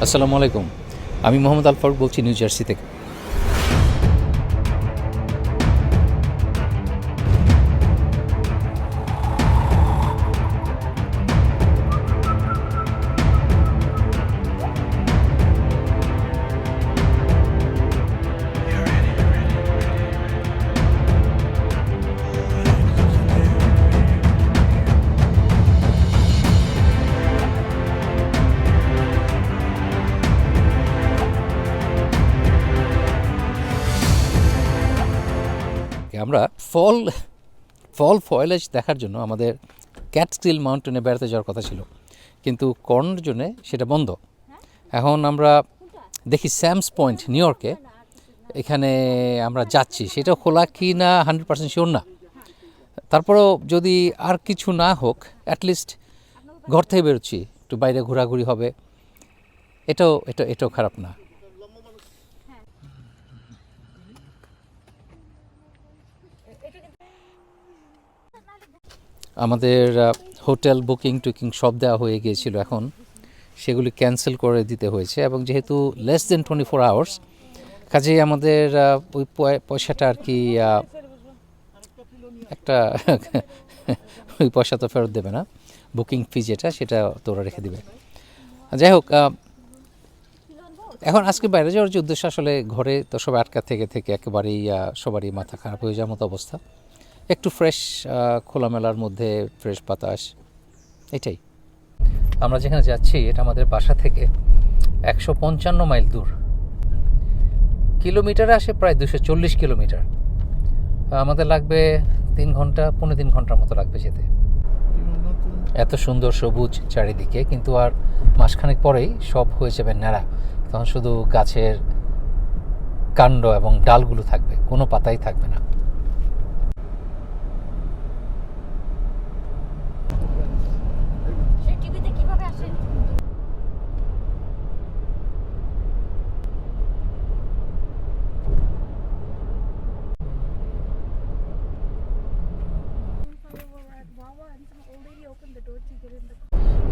আসসালামু আলাইকুম। আমি মোহাম্মদ আল ফারুক বলছি নিউ জার্সি থেকে। আমরা ফল ফয়েলেজ দেখার জন্য আমাদের ক্যাটস্কিল মাউন্টেনে বেড়াতে যাওয়ার কথা ছিল, কিন্তু করোনার জন্য সেটা বন্ধ। এখন আমরা দেখি স্যামস পয়েন্ট নিউ ইয়র্কে, এখানে আমরা যাচ্ছি, সেটা খোলা কি না 100% শিওর না। তারপরেও যদি আর কিছু না হোক, অ্যাটলিস্ট ঘর থেকে বেরোচ্ছি, একটু বাইরে ঘোরাঘুরি হবে, এটাও খারাপ না। আমাদের হোটেল বুকিং টুকিং সব দেওয়া হয়ে গিয়েছিল, এখন সেগুলি ক্যান্সেল করে দিতে হয়েছে, এবং যেহেতু লেস দেন 24 আওয়ার্স, কাজেই আমাদের ওই পয়সাটা আর কি একটা ওই পয়সা তো ফেরত দেবে না, বুকিং ফি যেটা সেটা তোরা রেখে দিবে। যাই হোক, এখন আজকে বাইরে যাওয়ার যে উদ্দেশ্য, আসলে ঘরে তো সবাই আটকা থেকে থেকে একেবারেই সবারই মাথা খারাপ হয়ে যাওয়ার মতো অবস্থা। একটু ফ্রেশ খোলামেলার মধ্যে ফ্রেশ বাতাস, এটাই। আমরা যেখানে যাচ্ছি এটা আমাদের বাসা থেকে 155 মাইল দূর, কিলোমিটারে আসে প্রায় 240 কিলোমিটার। আমাদের লাগবে 3 ঘন্টা, 3.5 ঘন্টার মতো লাগবে যেতে। এত সুন্দর সবুজ চারিদিকে, কিন্তু আর মাসখানেক পরেই সব হয়ে যাবে ন্যাড়া, তখন শুধু গাছের কাণ্ড এবং ডালগুলো থাকবে, কোনো পাতাই থাকবে না।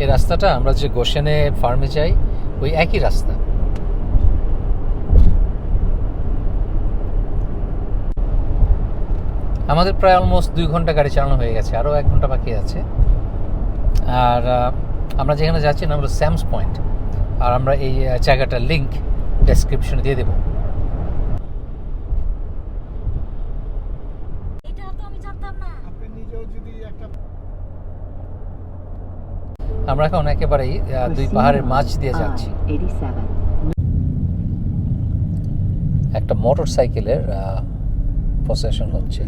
এই রাস্তাটা আমরা যে গোশেনে ফার্মে যাই ওই একই রাস্তা। আমাদের প্রায় অলমোস্ট 2 ঘন্টা গাড়ি চালানো হয়ে গেছে, আরও 1 ঘন্টা বাকি আছে। আর আমরা যেখানে যাচ্ছি না হলো স্যামস পয়েন্ট, আর আমরা এই জায়গাটার লিঙ্ক ডেসক্রিপশনে দিয়ে দেবো। আমরা এখন একেবারেই 2 পাহাড়ের মাঝ দিয়ে যাচ্ছি। একটা মোটর সাইকেলের প্রসেশন হচ্ছে।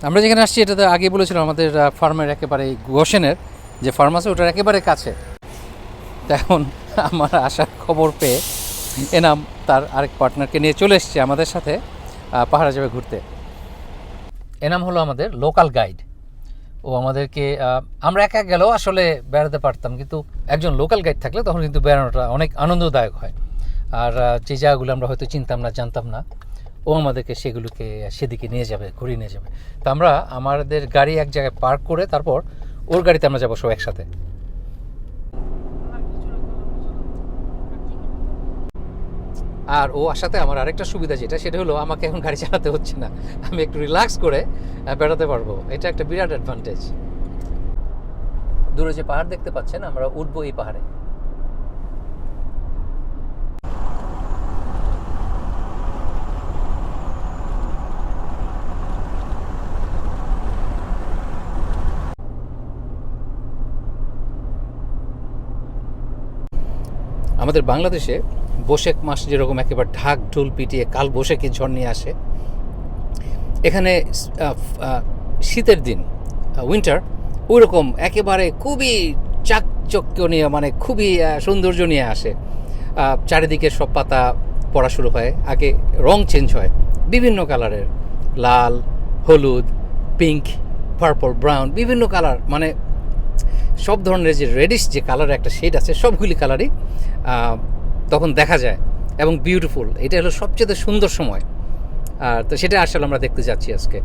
আমরা যেখানে আসছি এটা তো আগে বলেছিলাম, আমাদের ফার্মের একেবারে গোশেনের যে ফার্ম আছে ওটার একেবারে কাছে। এখন আমার আসার খবর পেয়ে এনাম তার আরেক পার্টনারকে নিয়ে চলে এসছে আমাদের সাথে, পাহাড়ে যাবে ঘুরতে। এনাম হলো আমাদের লোকাল গাইড। ও আমাদেরকে, আমরা একা গেলেও আসলে বেড়াতে পারতাম, কিন্তু একজন লোকাল গাইড থাকলে তখন কিন্তু বেড়ানোটা অনেক আনন্দদায়ক হয়। আর যে জায়গাগুলো আমরা হয়তো চিনতাম না, জানতাম না, ও আমাদেরকে সেদিকে নিয়ে যাবে, ঘুরিয়ে নিয়ে যাবে। তো আমরা আমাদের গাড়ি এক জায়গায় পার্ক করে তারপর ওর গাড়িতে আমরা যাবো সব একসাথে। আর ও আসাতে আমার আরেকটা সুবিধা সেটা হলো আমাকে এখন গাড়ি চালাতে হচ্ছে না, আমি একটু রিল্যাক্স করে বেড়াতে পারবো। এটা একটা বিরাট অ্যাডভান্টেজ। দূরে যে পাহাড় দেখতে পাচ্ছেন, আমরা উঠবো এই পাহাড়ে। আমাদের বাংলাদেশে বৈশাখ মাস যেরকম একেবারে ঢাক ঢোল পিটিয়ে কাল বৈশাখী ঝড় নিয়ে আসে, এখানে শীতের দিন উইন্টার ওই রকম একেবারে খুবই চাকচক্য নিয়ে, মানে খুবই সৌন্দর্য নিয়ে আসে। চারিদিকে সব পাতা পড়া শুরু হয়, আগে রং চেঞ্জ হয় বিভিন্ন কালারের, লাল, হলুদ, পিঙ্ক, পার্পল, ব্রাউন, বিভিন্ন কালার, মানে সব ধরনের যে রেডিশ যে কালার একটা শেড আছে, সবগুলি কালারই তখন দেখা যায় এবং বিউটিফুল। এটা হলো সবচেয়ে সুন্দর সময়। আর তো সেটা আসলে আমরা দেখতে যাচ্ছি আজকে।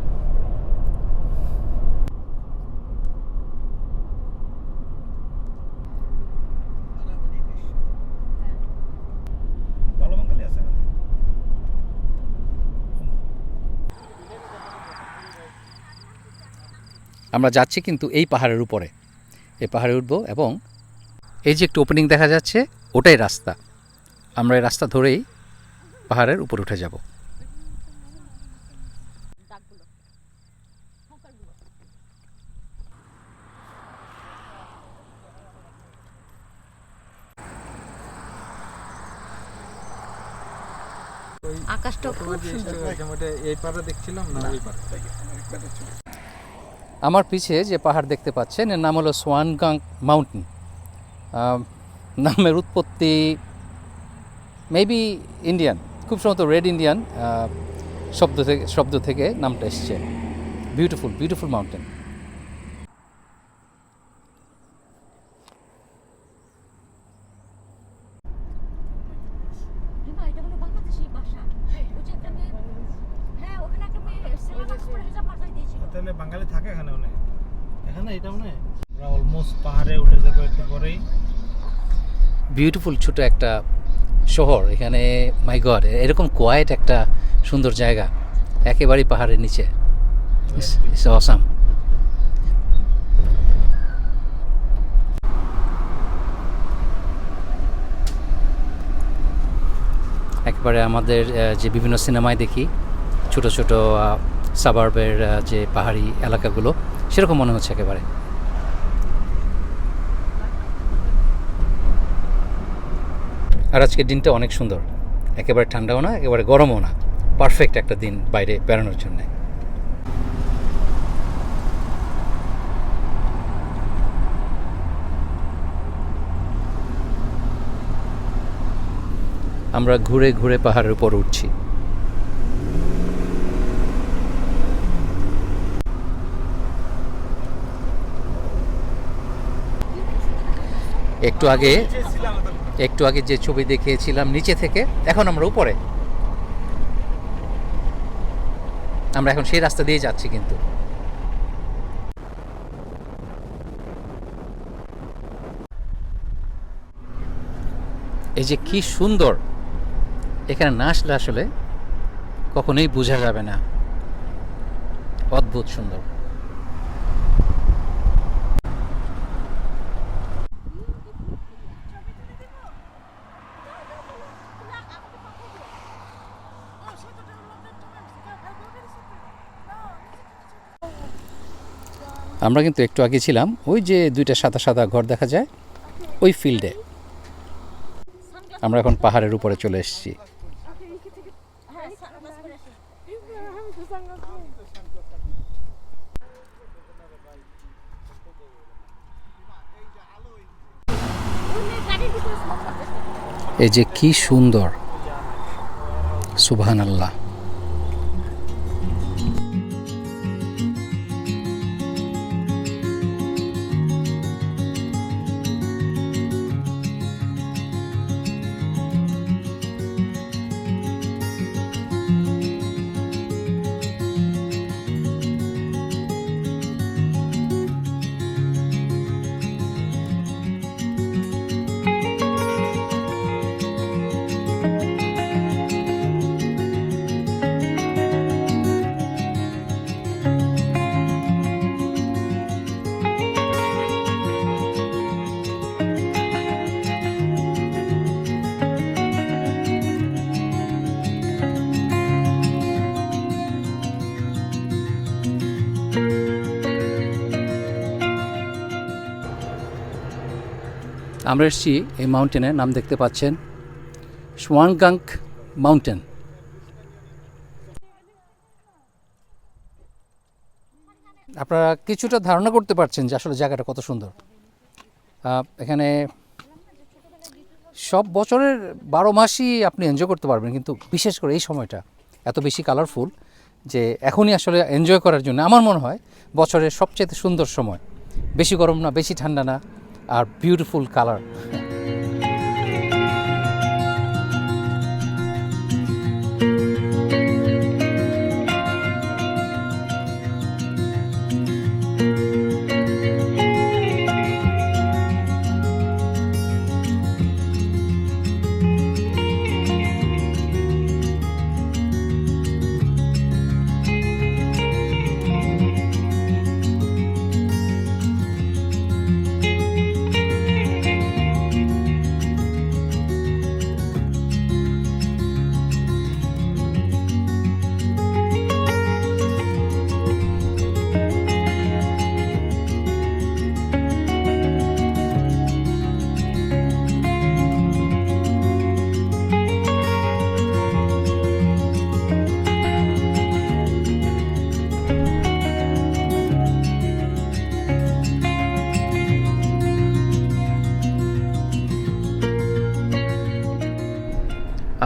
আমরা যাচ্ছি কিন্তু এই পাহাড়ের উপরে, এই পাহাড়ে উঠবো এবং এই যে একটু ওপেনিং দেখা যাচ্ছে ওটাই রাস্তা, আমরা এই রাস্তা ধরেই পাহাড়ের উপর উঠে যাব। আকাশটা খুব সুন্দর। এই পাড়ে দেখছিলাম না ওই পাড়ে। আমার পিছে যে পাহাড় দেখতে পাচ্ছেন এর নাম হলো সোয়ানগাং মাউন্টেন। নামের উৎপত্তি মেবি ইন্ডিয়ান, খুব সম্ভবত রেড ইন্ডিয়ান শব্দ থেকে নামটা এসছে। Beautiful mountain. তাহলে বাঙালি থাকে এখানে অনেক, এখানে এটা মনে হয় আমরা অলমোস্ট পাহাড়ে উঠে যাবো একটু পরেই। বিউটিফুল ছোট একটা শহর এখানে, মাই গড, এরকম কোয়াইট একটা সুন্দর জায়গা একেবারেই পাহাড়ের নিচে। It's awesome. একেবারে আমাদের যে বিভিন্ন সিনেমায় দেখি ছোট ছোট সাবার্বের যে পাহাড়ি এলাকাগুলো, সেরকম মনে হচ্ছে একেবারে। আর আজকের দিনটা অনেক সুন্দর, একেবারে ঠান্ডাও না একেবারে গরমও না, পারফেক্ট একটা দিন বাইরে বেড়ানোর জন্যে। আমরা ঘুরে ঘুরে পাহাড়ের উপর উঠছি। একটু আগে যে ছবি দেখিয়েছিলাম নিচে থেকে, এখন আমরা উপরে, আমরা এখন সেই রাস্তা দিয়ে যাচ্ছি। কিন্তু এই যে কি সুন্দর, এখানে না আসলে আসলে কখনোই বোঝা যাবে না, অদ্ভুত সুন্দর। আমরা কিন্তু একটু আগে ছিলাম ওই যে দুইটা সাদা সাদা ঘর দেখা যায় ওই ফিল্ডে। আমরা এখন পাহাড়ের উপরে চলে এসেছি। এই যে কি সুন্দর, সুবহানাল্লাহ। আমরা এসেছি এই মাউন্টেনের নাম দেখতে পাচ্ছেন সোয়ানগাং মাউন্টেন। আপনারা কিছুটা ধারণা করতে পারছেন যে আসলে জায়গাটা কত সুন্দর। এখানে সব বছরের 12 মাসই আপনি এনজয় করতে পারবেন, কিন্তু বিশেষ করে এই সময়টা এত বেশি কালারফুল যে এখনই আসলে এনজয় করার জন্য আমার মনে হয় বছরের সবচেয়ে সুন্দর সময়। বেশি গরম না, বেশি ঠান্ডা না, আর বিউটিফুল কালার।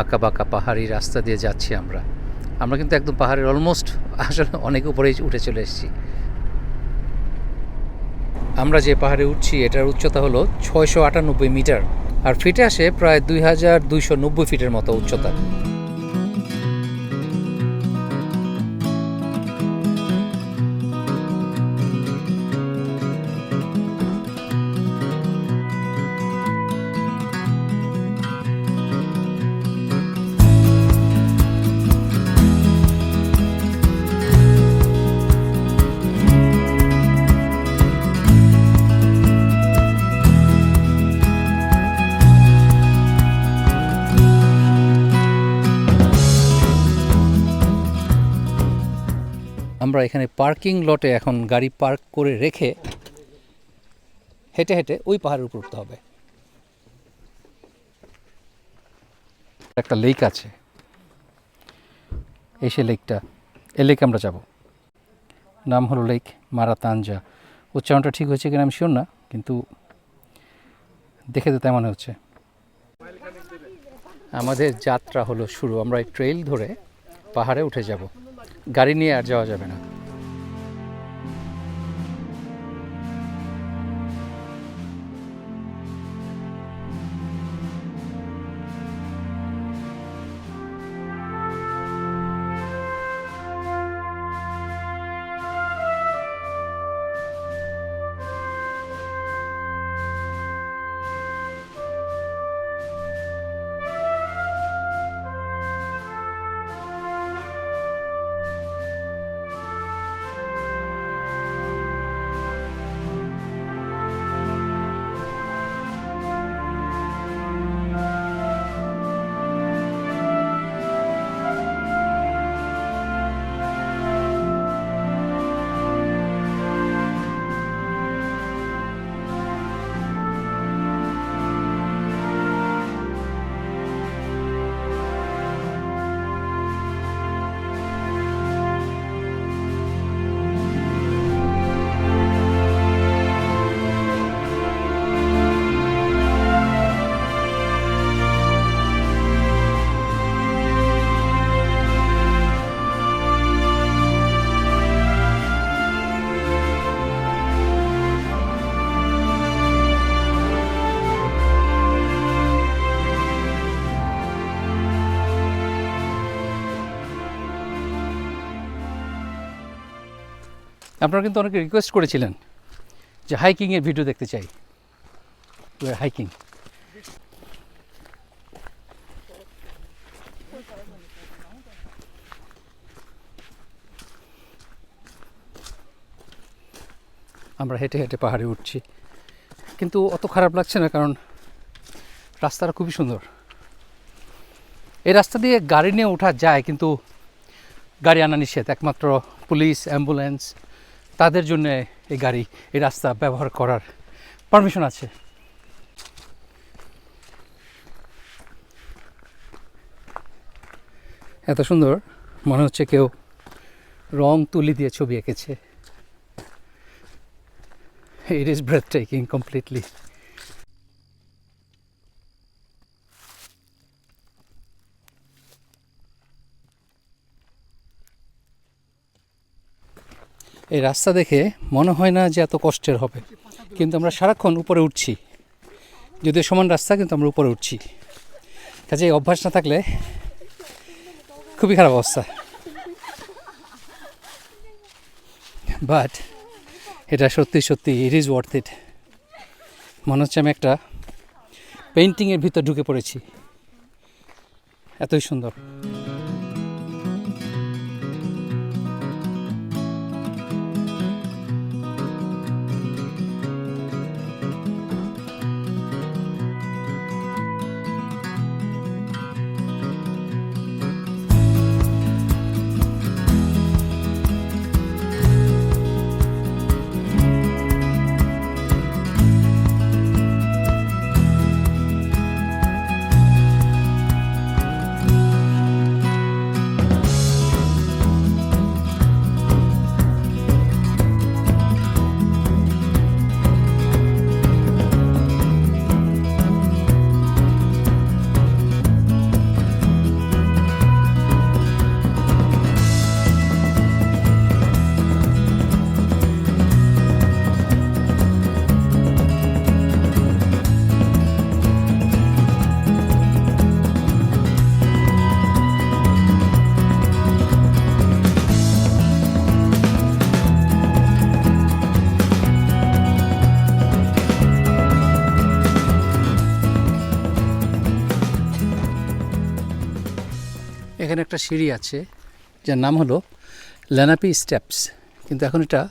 আঁকা বাঁকা পাহাড়ি রাস্তা দিয়ে যাচ্ছি আমরা। আমরা কিন্তু একদম পাহাড়ের অলমোস্ট আসলে অনেক উপরেই উঠে চলে এসেছি। আমরা যে পাহাড়ে উঠছি এটার উচ্চতা হলো 698 মিটার, আর ফিটে আসে প্রায় 2290 ফিটের মতো উচ্চতা। আমরা এখানে পার্কিং লটে এখন গাড়ি পার্ক করে রেখে হেঁটে হেঁটে ওই পাহাড়ের উপর উঠতে হবে। একটা লেক আছে, এই সে লেকটা, এই লেকে আমরা যাব। নাম হলো লেক মারাতাঞ্জা। উচ্চারণটা ঠিক হয়েছে কিনা আমি শিওর না, কিন্তু দেখে তো তেমন হচ্ছে। আমাদের যাত্রা হলো শুরু। আমরা এই ট্রেইল ধরে পাহাড়ে উঠে যাব, গাড়ি নিয়ে আর যাওয়া যাবে না। আপনারা কিন্তু অনেকে রিকোয়েস্ট করেছিলেন যে হাইকিংয়ের ভিডিও দেখতে চাই। হাইকিং আমরা হেঁটে হেঁটে পাহাড়ে উঠছি, কিন্তু অত খারাপ লাগছে না, কারণ রাস্তাটা খুবই সুন্দর। এই রাস্তা দিয়ে গাড়ি নিয়ে ওঠা যায়, কিন্তু গাড়ি আনা নিষেধ। একমাত্র পুলিশ, অ্যাম্বুলেন্স, তাদের জন্য এই রাস্তা ব্যবহার করার পারমিশন আছে। এত সুন্দর, মনে হচ্ছে কেউ রং তুলি দিয়ে ছবি এঁকেছে। It is breathtaking completely. এই রাস্তা দেখে মনে হয় না যে এত কষ্টের হবে, কিন্তু আমরা সারাক্ষণ উপরে উঠছি। যদিও সমান রাস্তা, কিন্তু আমরা উপরে উঠছি। কাজে অভ্যাস না থাকলে খুবই খারাপ অবস্থা। বাট এটা সত্যি সত্যি ইট ইজ ওয়ার্থ ইট। মনে হচ্ছে আমি একটা পেইন্টিংয়ের ভিতর ঢুকে পড়েছি, এতই সুন্দর। এখানে একটা সিঁড়ি আছে যার নাম হলো লেনাপি স্টেপস, কিন্তু এখন এটা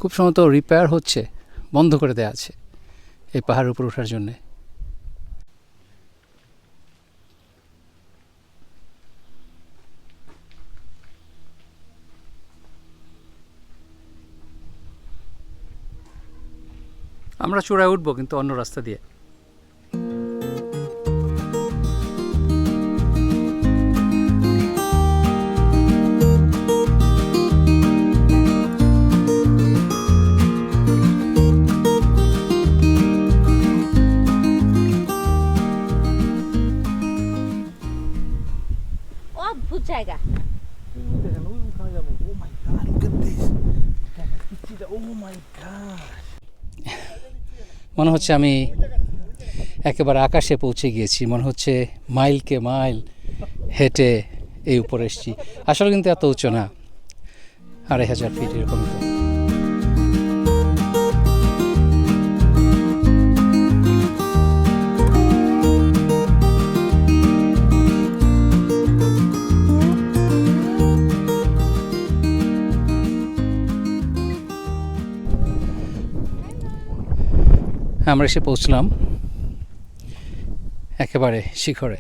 খুব সম্ভবত রিপেয়ার হচ্ছে, বন্ধ করে দেওয়া আছে এই পাহাড়ের উপর ওঠার জন্যে। আমরা চূড়ায় উঠবো কিন্তু অন্য রাস্তা দিয়ে। অদ্ভুত জায়গা। দেখেন ওই ওখানে যাবো। ও মাই গড, লুক এট দিস। দেখেন পিচ্চিটা, ও মাই গড। মনে হচ্ছে আমি একেবারে আকাশে পৌঁছে গিয়েছি, মনে হচ্ছে মাইলকে মাইল হেঁটে এই উপরে এসেছি। আসলে কিন্তু এত উঁচু না, 2500 ফিট এরকম তো। আমরা এসে পৌঁছলাম একেবারে শিখরে।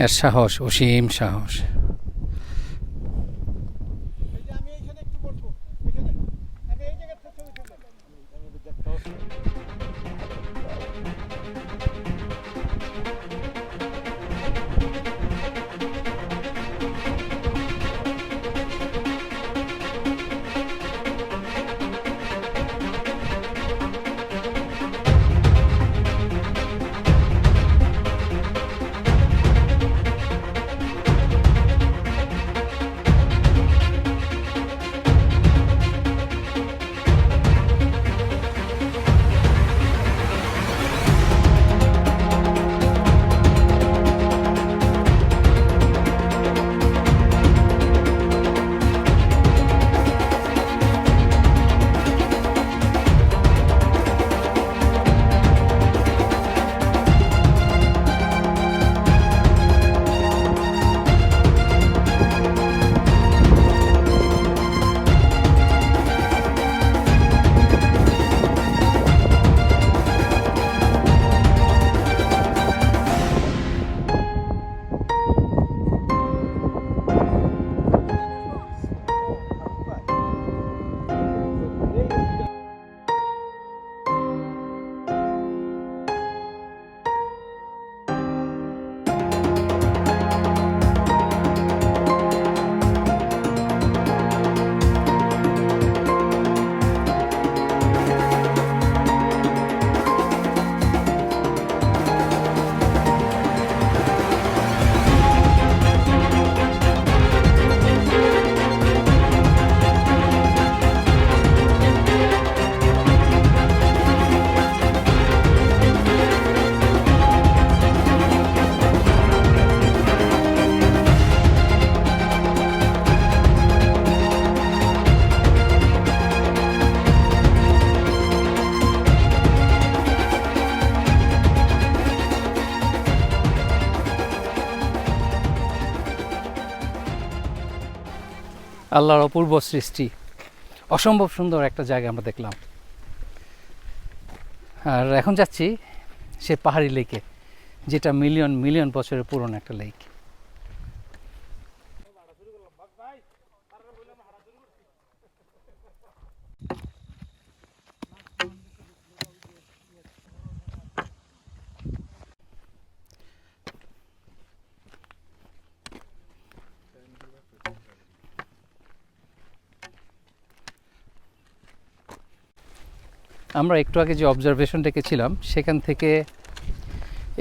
এর সাহস, অসীম সাহস। আল্লাহর অপূর্ব সৃষ্টি, অসম্ভব সুন্দর একটা জায়গা আমরা দেখলাম। আর এখন যাচ্ছি সে পাহাড়ি লেকে, যেটা মিলিয়ন মিলিয়ন বছরের পুরনো একটা লেক। আমরা একটু আগে যে অবজারভেশন ডেকেছিলাম সেখান থেকে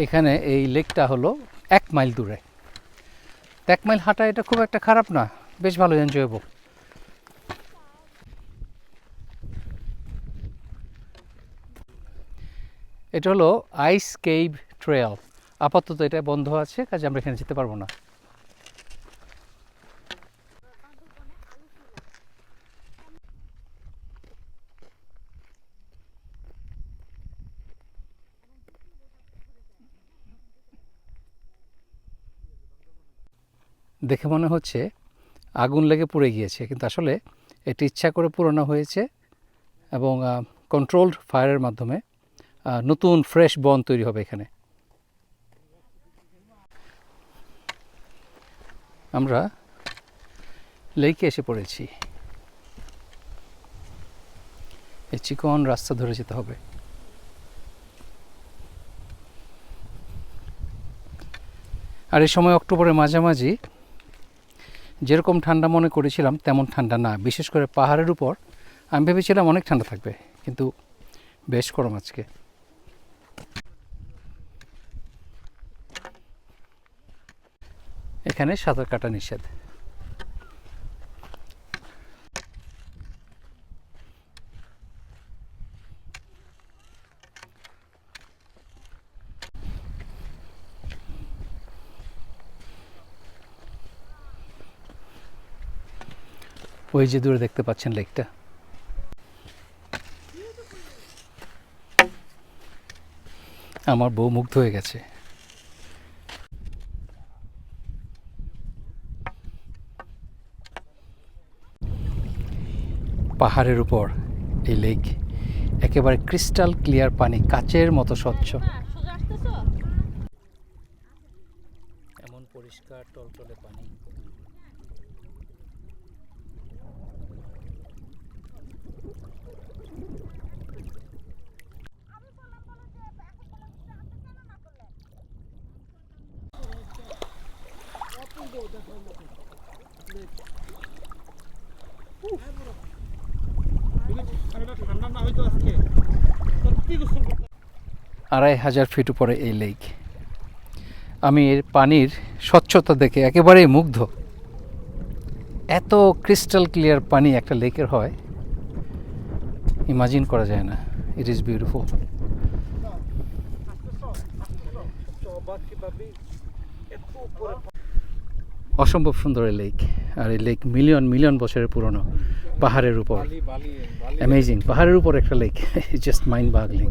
এখানে এই লেকটা হলো 1 মাইল দূরে। 1 মাইল হাঁটা এটা খুব একটা খারাপ না, বেশ ভালো, এনজয়েবল। এটা হলো আইস কেভ ট্রেল। আপাতত এটা বন্ধ আছে, কাজে আমরা এখানে যেতে পারবো না। দেখে মনে হচ্ছে আগুন লেগে পুড়ে গিয়েছে, কিন্তু আসলে এটি ইচ্ছা করে পুরানো হয়েছে এবং কন্ট্রোলড ফায়ারের মাধ্যমে নতুন ফ্রেশ বন তৈরি হবে এখানে। আমরা লেকে এসে পড়েছি। এই চিকন রাস্তা ধরে যেতে হবে। আর এই সময় অক্টোবরের মাঝামাঝি যেরকম ঠান্ডা মনে করেছিলাম তেমন ঠান্ডা না, বিশেষ করে পাহাড়ের উপর আমি ভেবেছিলাম অনেক ঠান্ডা থাকবে, কিন্তু বেশ গরম আজকে। এখানে সাঁতার কাটা নিষেধ। ওই যে দূরে দেখতে পাচ্ছেন লেকটা, আমার বউ মুগ্ধ হয়ে গেছে। পাহাড়ের উপর এই লেক, একেবারে ক্রিস্টাল ক্লিয়ার পানি, কাচের মতো স্বচ্ছ, এমন পরিষ্কার টলটলে পানি। ঠান্ডা না হয়তো আজকে 2500 ফিট উপরে এই লেক। আমি এর পানির স্বচ্ছতা দেখে একেবারেই মুগ্ধ। এত ক্রিস্টাল ক্লিয়ার পানি একটা লেকের হয় ইমাজিন করা যায় না। It is beautiful. অসম্ভব সুন্দর এই লেক। আর এই লেক মিলিয়ন মিলিয়ন বছরের পুরনো, পাহাড়ের উপর। অ্যামেজিং, পাহাড়ের উপর একটা লেক, জাস্ট মাইন্ড বাগলিং।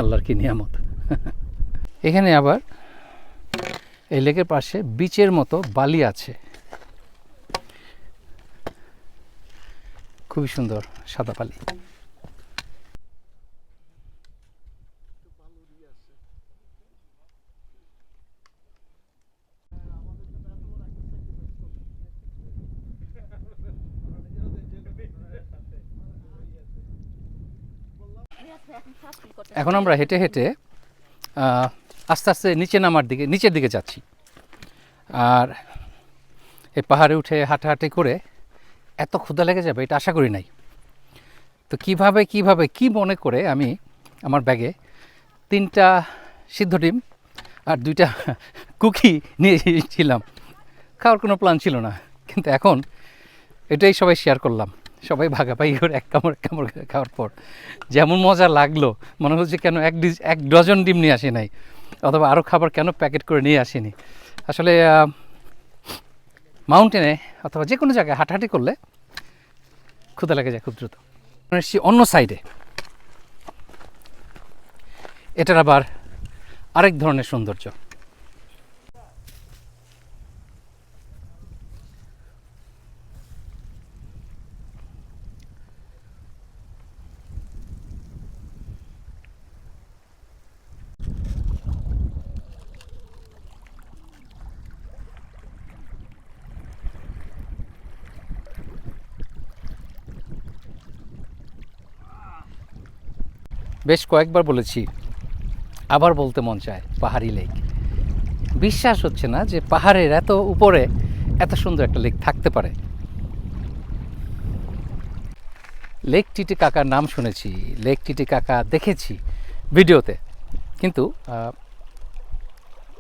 আল্লাহর কি নিয়ামত। এখানে আবার এই লেকের পাশে বিচের মতো বালি আছে, খুবই সুন্দর সাদা বালি। এখন আমরা হেঁটে হেঁটে আস্তে আস্তে নিচের দিকে যাচ্ছি। আর এই পাহাড়ে উঠে হাঁটাহাঁটি করে এত ক্ষুধা লেগে যাবে এটা আশা করি নাই। তো কিভাবে কি মনে করে আমি আমার ব্যাগে 3টা সিদ্ধ ডিম আর 2টা কুকি নিয়েছিলাম। খাওয়ার কোনো প্ল্যান ছিল না, কিন্তু এখন এটাই সবাই শেয়ার করলাম। সবাই ভাগাভাগি করে এক কামড় খাওয়ার পর যেমন মজা লাগলো, মনে হচ্ছে কেন 1 ডজন ডিম নিয়ে আসি নাই, অথবা আরও খাবার কেন প্যাকেট করে নিয়ে আসিনি। আসলে মাউন্টেনে অথবা যে কোনো জায়গায় হাঁটাহাঁটি করলে ক্ষুধা লেগে যায় খুব দ্রুত। অন্য সাইডে এটার আবার আরেক ধরনের সৌন্দর্য। বেশ কয়েকবার বলেছি, আবার বলতে মন চায়, পাহাড়ি লেক। বিশ্বাস হচ্ছে না যে পাহাড়ের এত উপরে এত সুন্দর একটা লেক থাকতে পারে। লেক টিটিকাকার নাম শুনেছি, লেক টিটিকাকা দেখেছি ভিডিওতে, কিন্তু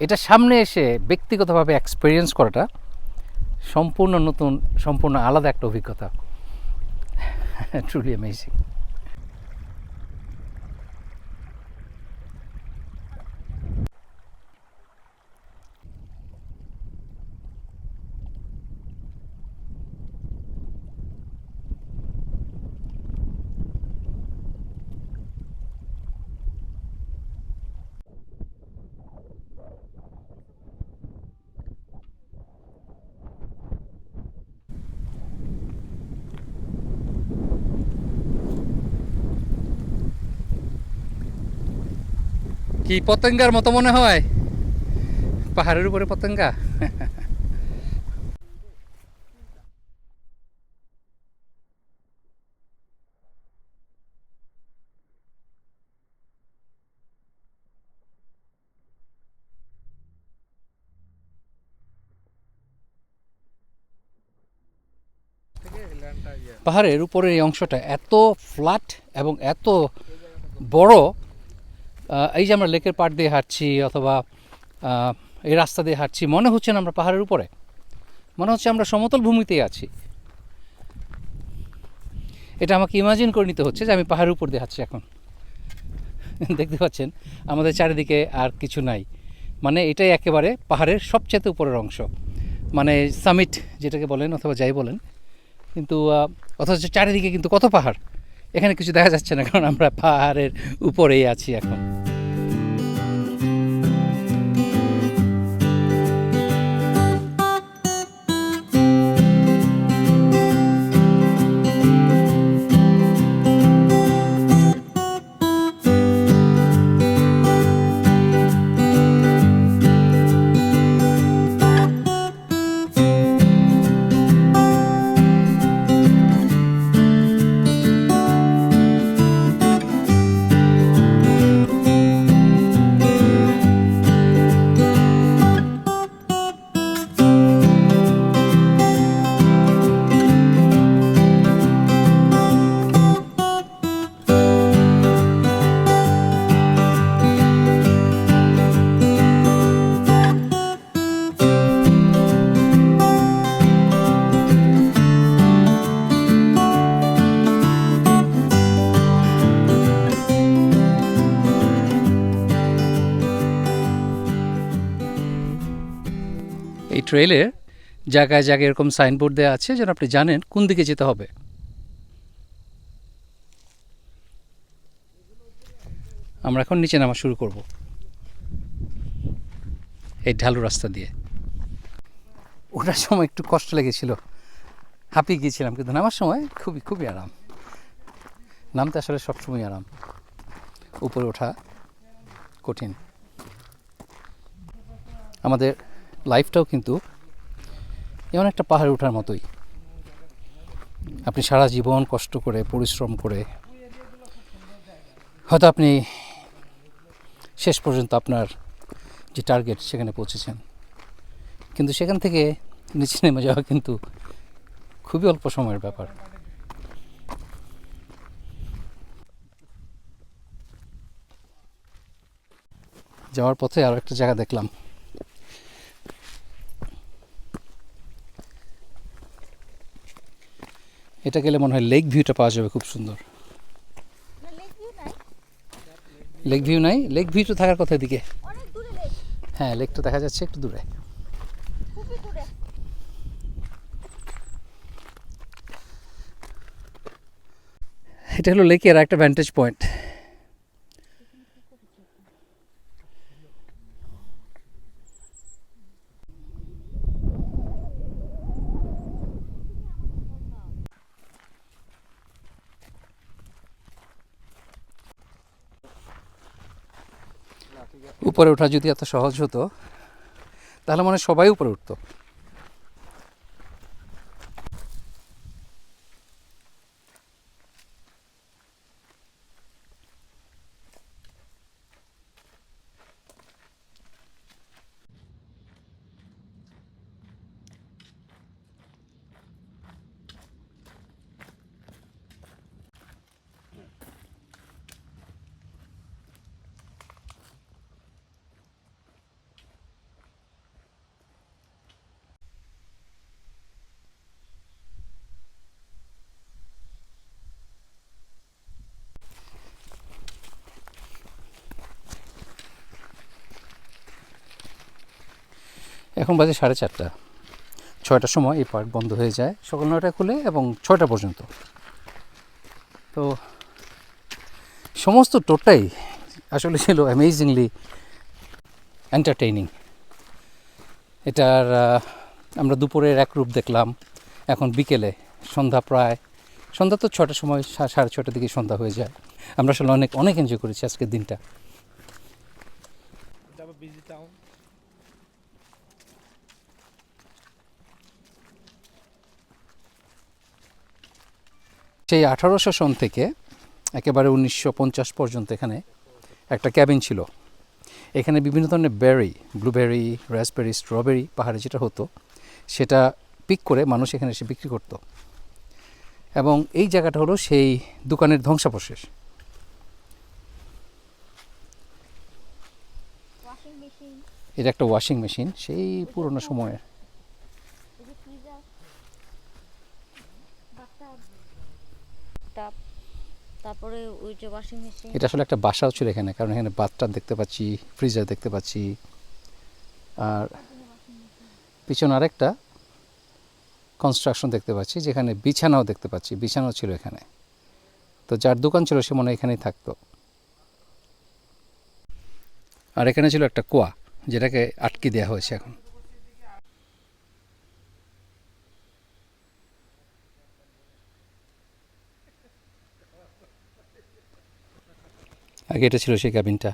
এটা সামনে এসে ব্যক্তিগতভাবে এক্সপিরিয়েন্স করাটা সম্পূর্ণ নতুন, সম্পূর্ণ আলাদা একটা অভিজ্ঞতা। Truly amazing. কি পতঙ্গার মতো মনে হয়, পাহাড়ের উপরে পতঙ্গা। পাহাড়ের উপরের এই অংশটা এত ফ্ল্যাট এবং এত বড়, এই যে আমরা লেকের পাড় দিয়ে হাঁটছি অথবা এই রাস্তা দিয়ে হাঁটছি, মনে হচ্ছে না আমরা পাহাড়ের উপরে, মনে হচ্ছে আমরা সমতল ভূমিতেই আছি। এটা আমাকে ইমাজিন করে নিতে হচ্ছে যে আমি পাহাড়ের উপর দিয়ে হাঁটছি এখন। দেখতে পাচ্ছেন আমাদের চারিদিকে আর কিছু নাই, মানে এটাই একেবারে পাহাড়ের সবচেয়ে উপরের অংশ, মানে সামিট যেটাকে বলেন অথবা যাই বলেন। কিন্তু অথচ চারিদিকে কিন্তু কত পাহাড়, এখানে কিছু দেখা যাচ্ছে না, কারণ আমরা পাহাড়ের উপরেই আছি এখন। এই ট্রেলের জায়গায় জায়গায় এরকম সাইনবোর্ড দেওয়া আছে যেন আপনি জানেন কোন দিকে যেতে হবে। আমরা এখন নিচে নামা শুরু করব এই ঢালু রাস্তা দিয়ে। ওঠার সময় একটু কষ্ট লেগেছিল, হাঁপিয়ে গিয়েছিলাম, কিন্তু নামার সময় খুবই খুবই আরাম। নামতে আসলে সবসময় আরাম, উপরে ওঠা কঠিন। আমাদের লাইফটাও কিন্তু এমন একটা পাহাড়ে ওঠার মতোই। আপনি সারা জীবন কষ্ট করে পরিশ্রম করে হয়তো আপনি শেষ পর্যন্ত আপনার যে টার্গেট সেখানে পৌঁছেছেন, কিন্তু সেখান থেকে নিচে নেমে যাওয়া কিন্তু খুবই অল্প সময়ের ব্যাপার। যাওয়ার পথে আরও একটা জায়গা দেখলাম, এটা গেলে মনে হয় লেক ভিউটা পাওয়া যাবে, খুব সুন্দর। লেক ভিউ নাই, লেক ভিউ তো থাকার কথা এদিকে। হ্যাঁ, লেক তো দেখা যাচ্ছে একটু দূরে। এটা হলো লেকের একটা ভ্যান্টেজ পয়েন্ট। উপরে ওঠা যদি এত সহজ হতো তাহলে মনে হয় সবাই উপরে উঠতো। এখন বাজে 4:30, 6টার সময় এই পার্ক বন্ধ হয়ে যায়, সকাল 9টায় খুলে এবং 6টা পর্যন্ত। তো সমস্ত টোটাই আসলে ছিল অ্যামেজিংলি এন্টারটেইনিং। এটার আমরা দুপুরের এক রূপ দেখলাম, এখন বিকেলে সন্ধ্যা তো 6টার সময়, 6:30টার দিকে সন্ধ্যা হয়ে যায়। আমরা আসলে অনেক এনজয় করেছি আজকের দিনটা। সেই 1800 সন থেকে একেবারে 1950 পর্যন্ত এখানে একটা ক্যাবিন ছিল। এখানে বিভিন্ন ধরনের বেরি, ব্লুবেরি, রাসবেরি, স্ট্রবেরি পাহাড়ে যেটা হতো সেটা পিক করে মানুষ এখানে এসে বিক্রি করত। এবং এই জায়গাটা হলো সেই দোকানের ধ্বংসাবশেষ। ওয়াশিং মেশিন, এটা একটা ওয়াশিং মেশিন সেই পুরনো সময়ের। এই যে ফ্রিজার, বাথটাব, টাব, তারপরে ওই যে ওয়াশিং মেশিন। এটা আসলে একটা বাসাও ছিল এখানে, কারণ এখানে বাথটাব দেখতে পাচ্ছি, ফ্রিজার দেখতে পাচ্ছি, আর পিছনে আরেকটা কনস্ট্রাকশন দেখতে পাচ্ছি যেখানে বিছানাও দেখতে পাচ্ছি, বিছানাও ছিল এখানে। তো যার দোকান ছিল সে মনে হয় এখানেই থাকতো। আর এখানে ছিল একটা কুয়া যেটাকে আটকে দেওয়া হয়েছে এখন। আগে এটা ছিল সেই ক্যাবিনটা।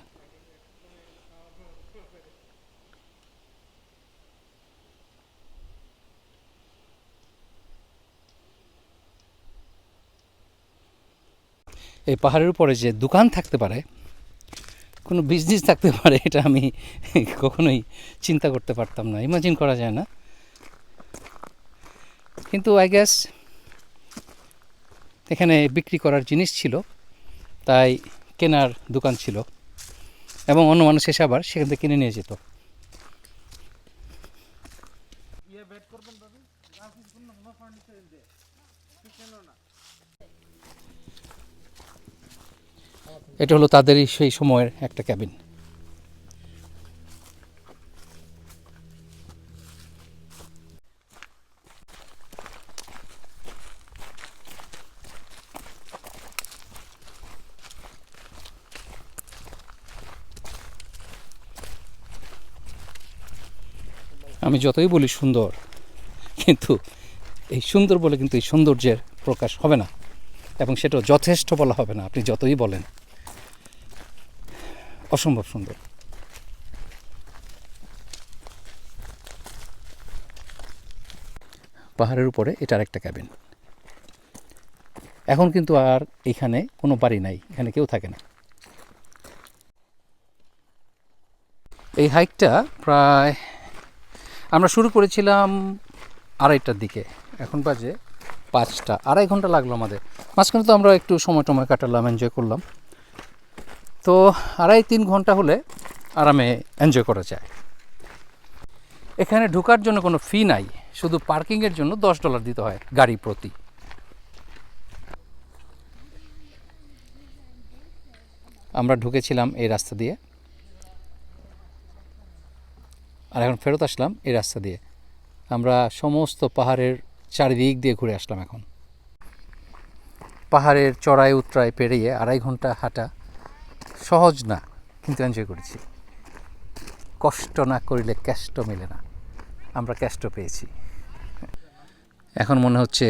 এই পাহাড়ের উপরে যে দোকান থাকতে পারে, কোনো বিজনেস থাকতে পারে, এটা আমি কখনোই চিন্তা করতে পারতাম না, ইমাজিন করা যায় না। কিন্তু আই গেস এখানে বিক্রি করার জিনিস ছিল, তাই কেনার দোকান ছিল এবং অন্য মানুষ এসে আবার সেখান থেকে কিনে নিয়ে যেত। এটা হলো তাদেরই সেই সময়ের একটা ক্যাবিন। আমি যতই বলি সুন্দর, কিন্তু এই সুন্দর বলে কিন্তু এই সৌন্দর্যের প্রকাশ হবে না, এবং সেটা যথেষ্ট বলা হবে না, আপনি যতই বলেন। অসম্ভব সুন্দর। পাহাড়ের উপরে এটা আরেকটা ক্যাবিন। এখন কিন্তু আর এখানে কোনো বাড়ি নাই, এখানে কেউ থাকে না। এই হাইকটা প্রায় আমরা শুরু করেছিলাম 2:30টার দিকে, এখন বাজে 5টা, 2.5 ঘন্টা লাগলো আমাদের। মাঝখানে তো আমরা একটু সময় কাটালাম, এনজয় করলাম। তো 2.5-3 ঘন্টা হলে আরামে এনজয় করা যায়। এখানে ঢোকার জন্য কোনো ফি নাই, শুধু পার্কিংয়ের জন্য $10 দিতে হয় গাড়ি প্রতি। আমরা ঢুকেছিলাম এই রাস্তা দিয়ে, আর এখন ফেরত আসলাম এই রাস্তা দিয়ে। আমরা সমস্ত পাহাড়ের চারিদিক দিয়ে ঘুরে আসলাম। এখন পাহাড়ের চড়াই উতরাই পেরিয়ে 2.5 ঘন্টা হাঁটা সহজ না, কিন্তু এনজয় করেছি। কষ্ট না করিলে কেষ্ট মেলে না, আমরা কেষ্ট পেয়েছি। এখন মনে হচ্ছে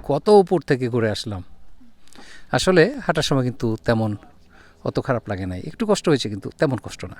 কত উপর থেকে ঘুরে আসলাম। আসলে হাঁটার সময় কিন্তু তেমন অত খারাপ লাগে নাই, একটু কষ্ট হয়েছে কিন্তু তেমন কষ্ট না।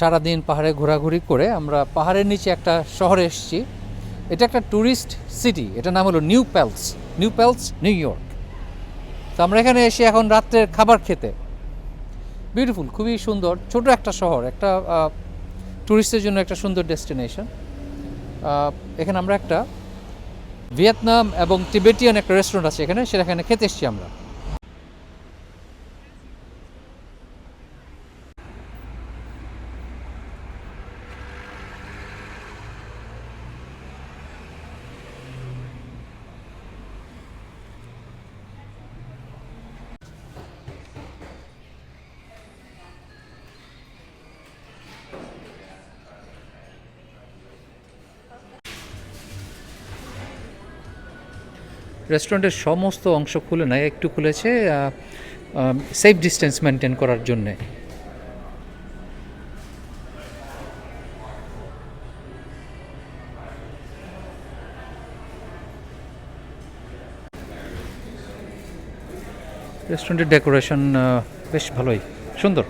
সারাদিন পাহাড়ে ঘোরাঘুরি করে আমরা পাহাড়ের নিচে একটা শহরে এসেছি। এটা একটা ট্যুরিস্ট সিটি, এটার নাম হলো নিউ প্যালস, নিউ ইয়র্ক। তো আমরা এখানে এসে এখন রাত্রের খাবার খেতে। বিউটিফুল, খুবই সুন্দর, ছোট একটা শহর, একটা ট্যুরিস্টের জন্য একটা সুন্দর ডেস্টিনেশন। এখানে আমরা একটা ভিয়েতনাম এবং টিবেটিয়ান একটা রেস্টুরেন্ট আছে এখানে, সেখানে খেতে এসেছি আমরা। রেস্টুরেন্টের সমস্ত অংশ খুলে নাই, একটু খুলেছে সেফ ডিস্টেন্স মেনটেন করার জন্যে। রেস্টুরেন্টের ডেকোরেশন বেশ ভালোই সুন্দর।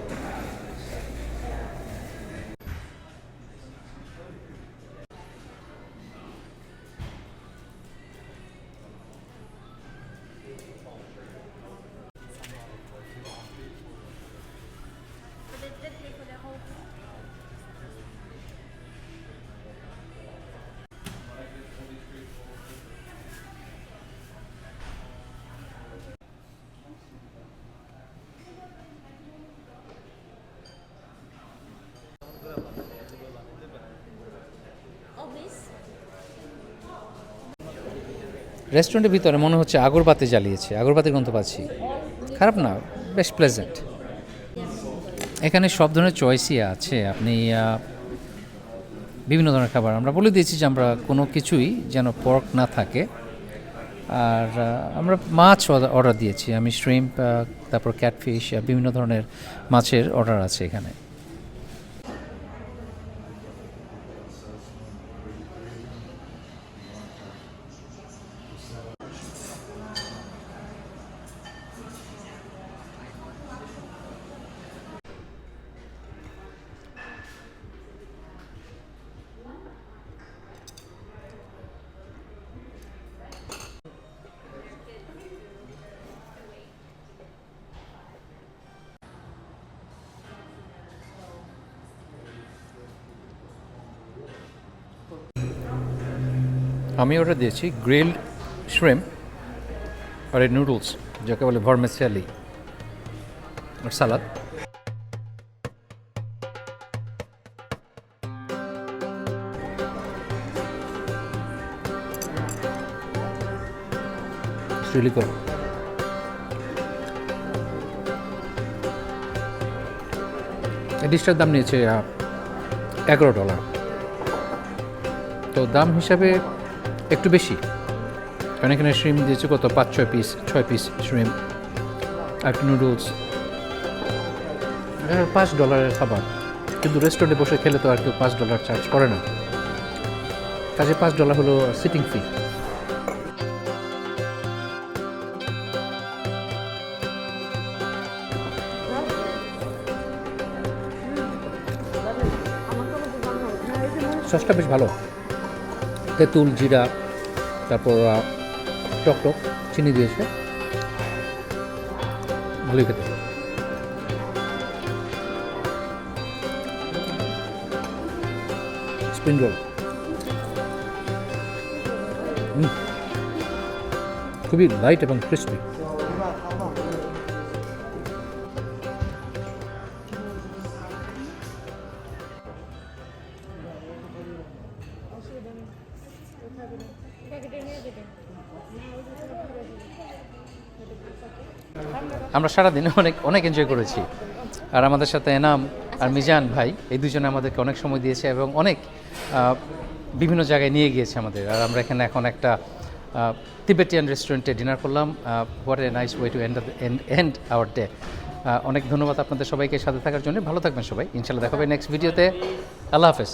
রেস্টুরেন্টের ভিতরে মনে হচ্ছে আগরবাতি জ্বালিয়েছে, আগরবাতির গন্ধ পাচ্ছি। খারাপ না, বেশ প্লেজেন্ট। এখানে সব ধরনের চয়েসই আছে, আপনি বিভিন্ন ধরনের খাবার। আমরা বলে দিয়েছি যে আমরা কোনো কিছুই যেন পর্ক না থাকে। আর আমরা মাছ অর্ডার দিয়েছি, আমি শ্রিম্প, তারপর ক্যাটফিশ, বিভিন্ন ধরনের মাছের অর্ডার আছে এখানে। আমি অর্ডার দিয়েছি গ্রিলড শ্রিম্প আর এই নুডলস, যাকে বলে ভার্মিসেলি, আর সালাদ। really good. এই ডিশটার দাম নিয়েছে $11। তো দাম হিসাবে একটু বেশি, কারণ এখানে শ্রিম দিয়েছে কত 5-6 পিস শ্রিম, আর একটু নুডলস। $5 খাবার, কিন্তু রেস্টুরেন্টে বসে খেলে তো আর কেউ $5 চার্জ করে না, কাজে $5 হলো সিটিং ফি। সসটা বেশ ভালো, তেঁতুল, জিরা, তারপর টক চিনি দিয়েছে, ভালোই খেতে। স্প্রিং রোল খুবই লাইট এবং ক্রিস্পি। আমরা সারাদিনে অনেক এনজয় করেছি, আর আমাদের সাথে এনাম আর মিজান ভাই এই দুজনে আমাদেরকে অনেক সময় দিয়েছে এবং অনেক বিভিন্ন জায়গায় নিয়ে গিয়েছে আমাদের। আর আমরা এখানে এখন একটা তিবেটিয়ান রেস্টুরেন্টে ডিনার করলাম। What a nice way to end our day. অনেক ধন্যবাদ আপনাদের সবাইকে সাথে থাকার জন্য। ভালো থাকবেন সবাই, ইনশাল্লাহ দেখা হবে নেক্সট ভিডিওতে। আল্লাহ হাফেজ।